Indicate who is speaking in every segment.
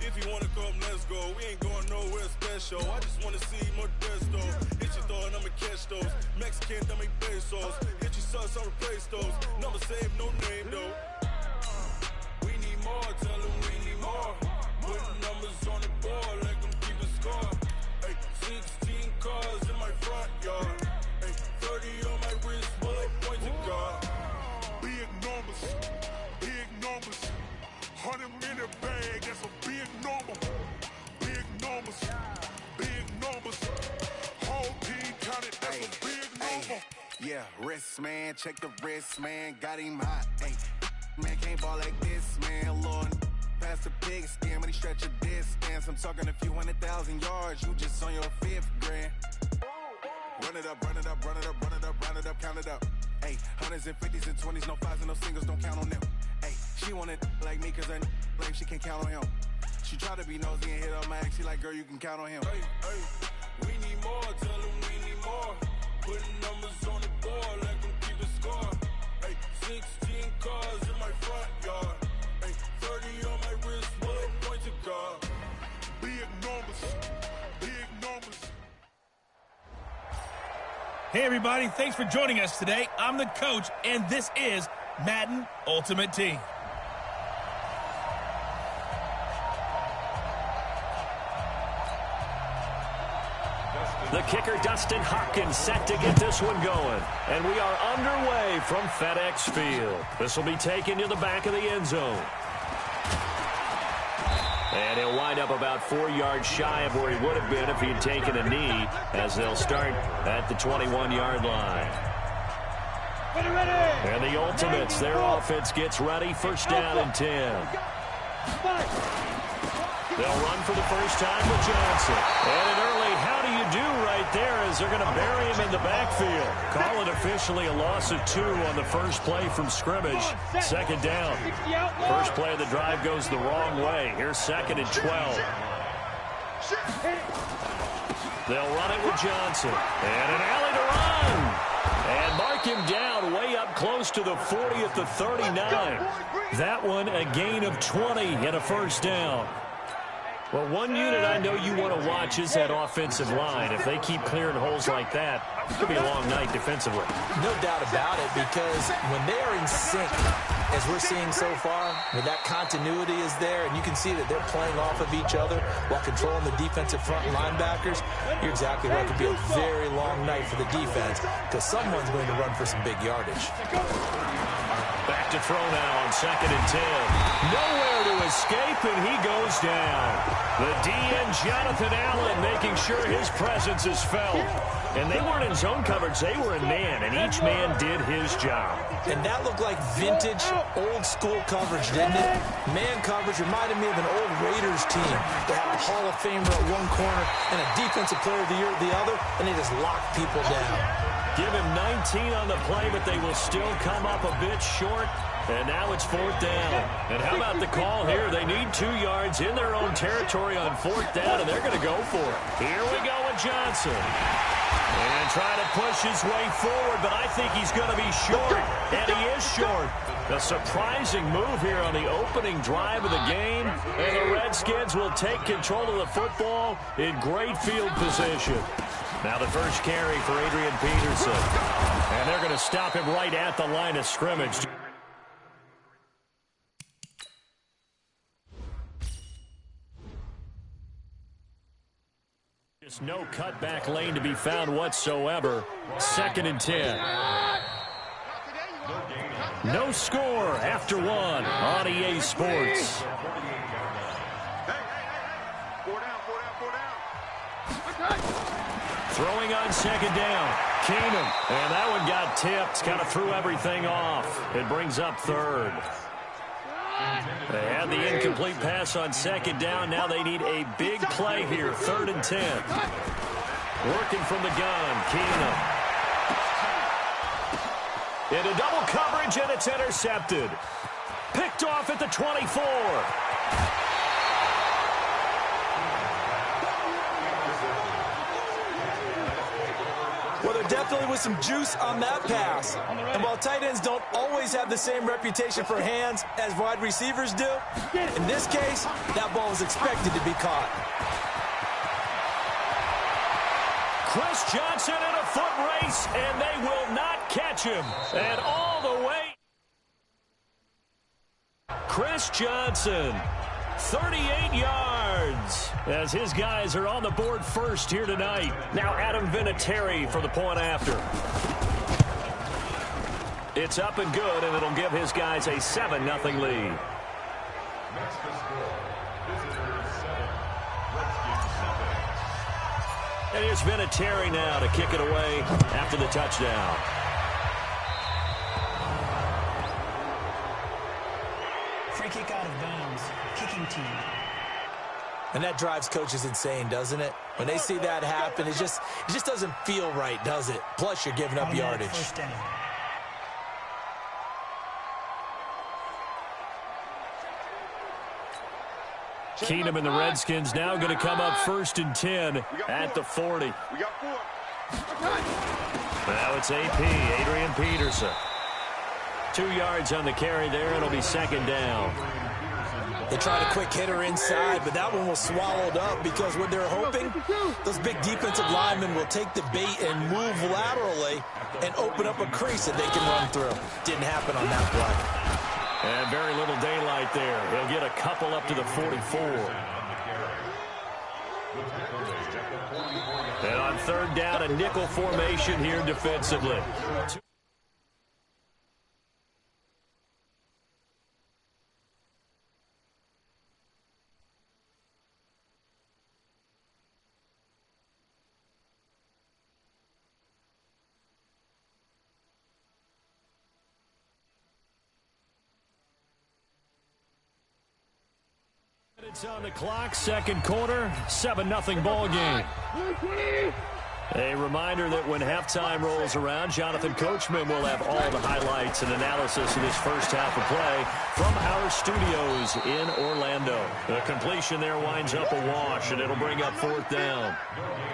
Speaker 1: If you wanna come, let's go. We ain't going nowhere special. I just wanna see Modesto. Hit your thought, I'ma catch those. Mexican, I make pesos. Hit your sus, I'll replace those. Number save, no name though. We need more, tell them we need more. Putting numbers on the board, like them keep a score. Ay, 16 cars in my front yard. Ay, 30 on my wrist, bullet point to God.
Speaker 2: Big numbers, big numbers. 100 in a bag, that's a big number. Big numbers, big numbers. Whole team counted, that's a big number.
Speaker 3: Yeah, wrist man, check the wrist man, got him hot. Ay, man can't ball like this, man. Lord, past the pig skin, but he stretch a distance. I'm talking a few 100,000 yards, you just on your 5th grand. Run it up, run it up, run it up, run it up, round it up, count it up. Ay, hundreds and 50s and 20s, no 5s and no singles, don't count on them. Ay, she want it like me, cause her like she can count on him. She try to be nosy and hit up my ex, she like, girl, you can count on him.
Speaker 1: Hey, hey, we need more, tell them we need more. Putting numbers on the board, like them keep a score. Hey, 16 cars in my front yard. Hey, 30 on my wrist, bullet point to God.
Speaker 2: Big numbers, big numbers.
Speaker 4: Hey everybody, thanks for joining us today. I'm the coach, and this is Madden Ultimate Team.
Speaker 5: The kicker, Dustin Hopkins, set to get this one going. And we are underway from FedEx Field. This will be taken to the back of the end zone. And he'll wind up about 4 yards shy of where he would have been if he had taken a knee, as they'll start at the 21-yard line. And the Ultimates, their offense gets ready. First down and 10. They'll run for the first time with Johnson. And an early how do you do right there as they're going to bury him in the backfield. Call it officially a loss of 2 on the first play from scrimmage. Second down. First play of the drive goes the wrong way. Here's 2nd and 12. They'll run it with Johnson. And an alley to run. And mark him down way up close to the 40 at the 39. That one a gain of 20 and a first down. Well, one unit I know you want to watch is that offensive line. If they keep clearing holes like that, it could be a long night defensively.
Speaker 6: No doubt about it, because when they are in sync, as we're seeing so far, when that continuity is there, and you can see that they're playing off of each other while controlling the defensive front linebackers, you're exactly right. It could be a very long night for the defense, because someone's going to run for some big yardage.
Speaker 5: Back to throw now on 2nd and 10. Nowhere to escape, and he goes down. The DN, Jonathan Allen, making sure his presence is felt. And they weren't in zone coverage. They were in man, and each man did his job.
Speaker 6: And that looked like vintage, old-school coverage, didn't it? Man coverage reminded me of an old Raiders team. They had a Hall of Famer at one corner and a Defensive Player of the Year at the other, and they just locked people down.
Speaker 5: Give him 19 on the play, but they will still come up a bit short. And now it's 4th down. And how about the call here? They need 2 yards in their own territory on 4th down, and they're going to go for it. Here we go with Johnson. And trying to push his way forward, but I think he's going to be short. And he is short. A surprising move here on the opening drive of the game. And the Redskins will take control of the football in great field position. Now the first carry for Adrian Peterson. And they're going to stop him right at the line of scrimmage. Just no cutback lane to be found whatsoever. 2nd and 10. No score after 1 on EA Sports. Throwing on 2nd down. Keenum. And that one got tipped. Kind of threw everything off. It brings up 3rd. They had the incomplete pass on 2nd down. Now they need a big play here. 3rd and 10. Working from the gun. Keenum. Into double coverage, and it's intercepted. Picked off at the 24.
Speaker 6: Well, they're definitely was some juice on that pass. And while tight ends don't always have the same reputation for hands as wide receivers do, in this case, that ball was expected to be caught.
Speaker 5: Chris Johnson in a foot race, and they will not catch him. And all the way. Chris Johnson, 38 yards, as his guys are on the board first here tonight. Now Adam Vinatieri for the point after. It's up and good, and it'll give his guys a 7-0 lead. And here's Vinatieri now to kick it away after the touchdown.
Speaker 7: Free kick out of bounds. Kicking team.
Speaker 6: And that drives coaches insane, doesn't it? When they see that happen, it just doesn't feel right, does it? Plus, you're giving up yardage.
Speaker 7: First down.
Speaker 5: Keenum and the Redskins now going to come up 1st and 10 at the 40.
Speaker 2: We got 4.
Speaker 5: Now it's AP, Adrian Peterson. 2 yards on the carry there, and it'll be 2nd down.
Speaker 6: They tried a quick hitter inside, but that one was swallowed up because what they're hoping, those big defensive linemen will take the bait and move laterally and open up a crease that they can run through. Didn't happen on that play.
Speaker 5: And very little daylight there. He'll get a couple up to the 44. And on 3rd down, a nickel formation here defensively. It's on the clock, 2nd quarter, 7-0 ball game. A reminder that when halftime rolls around, Jonathan Coachman will have all the highlights and analysis of this first half of play from our studios in Orlando. The completion there winds up a wash, and it'll bring up 4th down.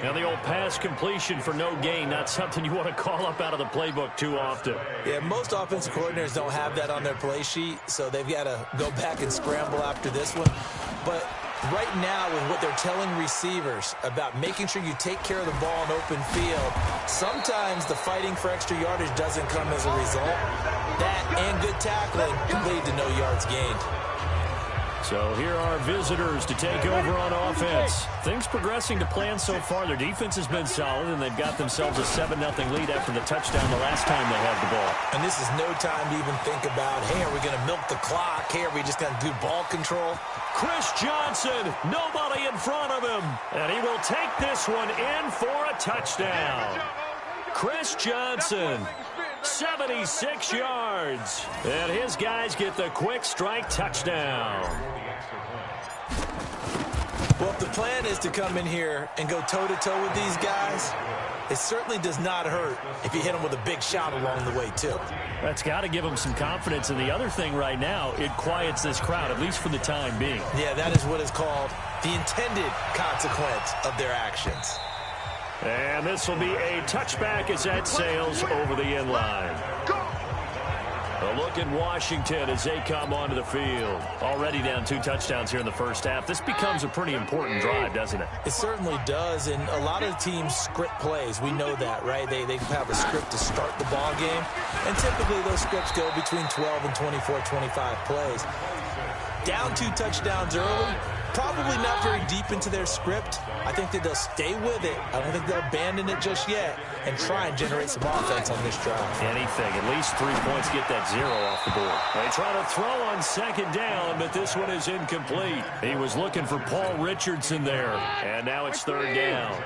Speaker 5: Now the old pass completion for no gain, not something you want to call up out of the playbook too often.
Speaker 6: Yeah, most offensive coordinators don't have that on their play sheet, so they've got to go back and scramble after this one. But right now, with what they're telling receivers about making sure you take care of the ball in open field, sometimes the fighting for extra yardage doesn't come as a result. That and good tackling can lead to no yards gained.
Speaker 5: So here are visitors to take over on offense. Things progressing to plan so far. Their defense has been solid, and they've got themselves a 7-0 lead after the touchdown the last time they had the ball.
Speaker 6: And this is no time to even think about, hey, are we going to milk the clock? Hey, are we just going to do ball control?
Speaker 5: Chris Johnson, nobody in front of him. And he will take this one in for a touchdown. Chris Johnson, 76 yards. And his guys get the quick strike touchdown.
Speaker 6: Well, if the plan is to come in here and go toe-to-toe with these guys, it certainly does not hurt if you hit them with a big shot along the way, too.
Speaker 5: That's got to give them some confidence. And the other thing right now, it quiets this crowd, at least for the time being.
Speaker 6: Yeah, that is what is called the intended consequence of their actions.
Speaker 5: And this will be a touchback as that sails over the end line. A look at Washington as they come onto the field. Already down 2 touchdowns here in the first half. This becomes a pretty important drive, doesn't it?
Speaker 6: It certainly does, and a lot of teams script plays. We know that, right? They have a script to start the ball game, and typically those scripts go between 12 and 24, 25 plays. Down 2 touchdowns early, probably not very deep into their script. I think that they'll stay with it. I don't think they'll abandon it just yet and try and generate some offense on this drive.
Speaker 5: Anything. At least 3 points, get that 0 off the board. They try to throw on 2nd down, but this one is incomplete. He was looking for Paul Richardson there, and now it's 3rd down.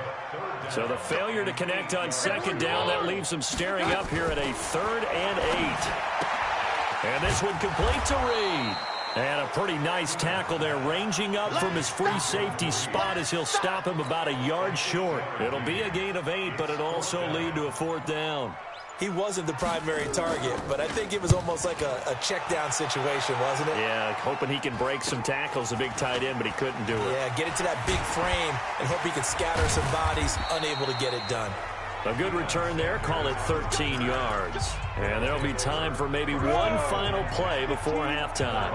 Speaker 5: So the failure to connect on 2nd down, that leaves them staring up here at a 3rd and 8. And this one complete to Reed. And a pretty nice tackle there, ranging up from his free safety spot as he'll stop him about a yard short. It'll be a gain of 8, but it'll also lead to a 4th down.
Speaker 6: He wasn't the primary target, but I think it was almost like a check down situation, wasn't it?
Speaker 5: Yeah, hoping he can break some tackles, a big tight end, but he couldn't do it.
Speaker 6: Yeah, get into that big frame and hope he could scatter some bodies, unable to get it done.
Speaker 5: A good return there, call it 13 yards. And there'll be time for maybe one final play before halftime.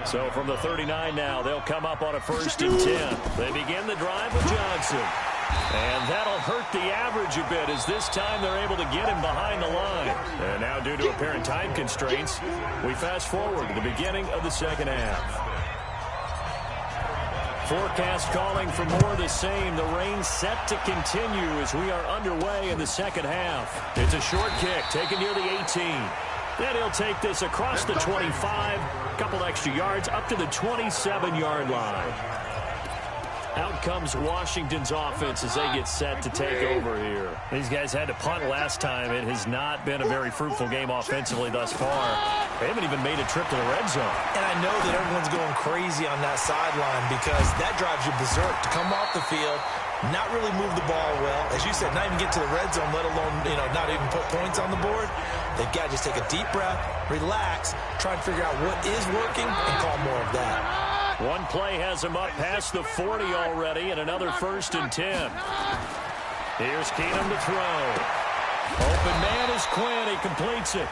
Speaker 5: So from the 39 now, they'll come up on a 1st and 10. They begin the drive with Johnson. And that'll hurt the average a bit as this time they're able to get him behind the line. And now due to apparent time constraints, we fast forward to the beginning of the second half. Forecast calling for more of the same. The rain set to continue as we are underway in the second half. It's a short kick taken near the 18. Then he'll take this across the 25, a couple extra yards up to the 27-yard line. Out comes Washington's offense as they get set to take over here. These guys had to punt last time. It has not been a very fruitful game offensively thus far. They haven't even made a trip to the red zone.
Speaker 6: And I know that everyone's going crazy on that sideline because that drives you berserk to come off the field, not really move the ball well. As you said, not even get to the red zone, let alone, not even put points on the board. They've got to just take a deep breath, relax, try and figure out what is working, and call more of that.
Speaker 5: One play has him up past the 40 already, and another 1st and 10. Here's Keenum to throw. Open man is Quinn. He completes it.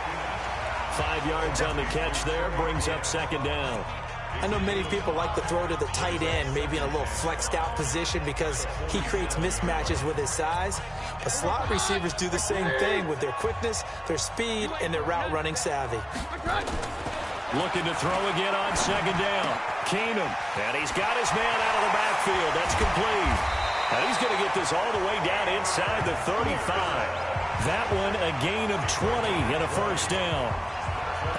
Speaker 5: 5 yards on the catch there, brings up 2nd down.
Speaker 6: I know many people like to throw to the tight end, maybe in a little flexed out position because he creates mismatches with his size. But slot receivers do the same thing with their quickness, their speed, and their route running savvy.
Speaker 5: Looking to throw again on 2nd down. Keenum, and he's got his man out of the backfield. That's complete. And he's going to get this all the way down inside the 35. That one a gain of 20 and a 1st down.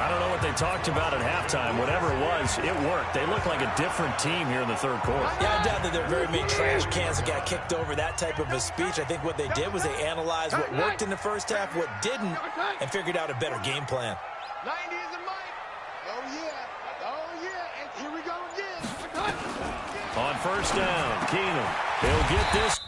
Speaker 5: I don't know what they talked about at halftime. Whatever it was, it worked. They look like a different team here in the 3rd quarter.
Speaker 6: Yeah, I doubt that there are very many trash cans that got kicked over that type of a speech. I think what they did was they analyzed what worked in the first half, what didn't, and figured out a better game plan.
Speaker 2: 90 is the mic. Oh, yeah. And here we go again.
Speaker 5: On 1st down, Keenum. He'll get this